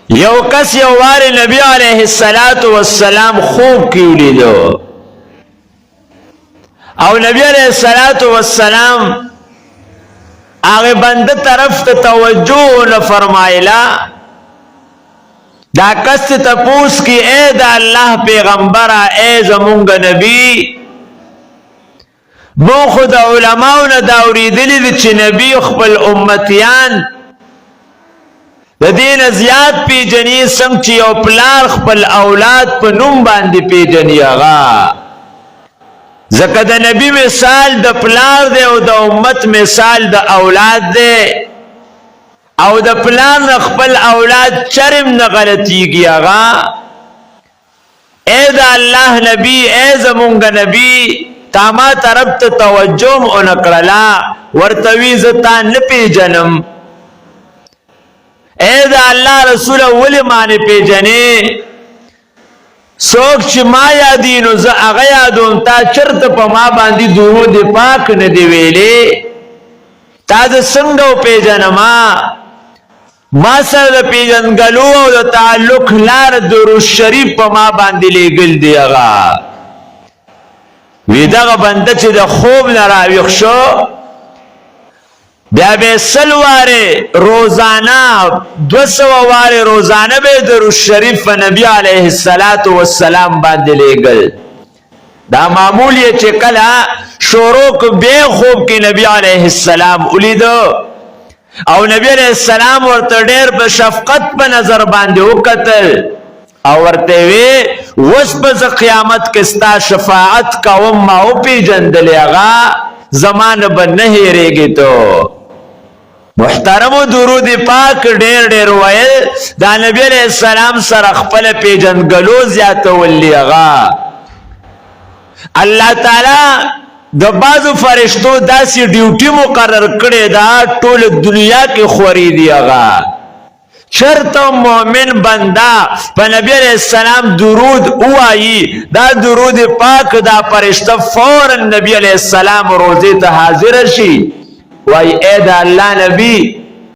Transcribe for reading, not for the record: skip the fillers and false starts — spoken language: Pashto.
یو کس یو وار نبی علیہ السلام خوب کی ولیدو او نبی علیہ السلام آغی بند طرف تا توجہ نہ فرمائلا دا کس تا پوس کی اے دا اللہ پیغمبرہ اے زمونگ نبی مو خود علماؤنا داوری دلی دی چی نبی خپل امتیان دا دین زیاد پی جنی سنگ چی او پلار خپل اولاد پا نم باندی پی جنی آغا زکا دا نبی مثال دا پلار دے او دا امت مثال دا اولاد دے او دا پلار نخپل اولاد چرم نغلطی گیا آغا اے دا اللہ نبی اے زمونگ نبی تاما طرف تا توجہم انکرلا ورطویزتا نپی جنم اے دا اللہ رسول ولی مانی پی جنے سوک چی ما یادینو زا اغا یادون تا چرت پا ما باندی درود پاک ندی ویلے تا دا سنگو پی جنما ما سر دا پی جنگلو او دا تعلق لار درود شریف پا ما باندی لے گل دی اغا ویداغ بنده چی دا خوب نراویخ شو بیا بے سلوارے روزانہ 200 وارے روزانہ بے درود شریف نبی علیہ السلام باندے لے گل دا معمول یہ چکلا شوروک بے خوب کی نبی علیہ السلام اولیدو او نبی علیہ السلام ورطا دیر بشفقت پا نظر باندے وکتل او ورطے وی وس بز قیامت کستا شفاعت کا وما اوپی جندلے اغا زمان بنہی ریگی تو محترم و درود پاک ډیر ډیر ویل دا نبی علیہ السلام سر خپل پیجنگلو زیادہ ولی اغا اللہ تعالی دا بعض فرشتو دا سی ڈیوٹی مقرر کرے دا ټول دنیا کی خوری دی اغا شرط مومن بندہ پا نبی علیہ السلام درود اوائی دا درود پاک دا فرشتہ فوراً نبی علیہ السلام روزی تا حاضر شی وائی اے دا اللہ نبی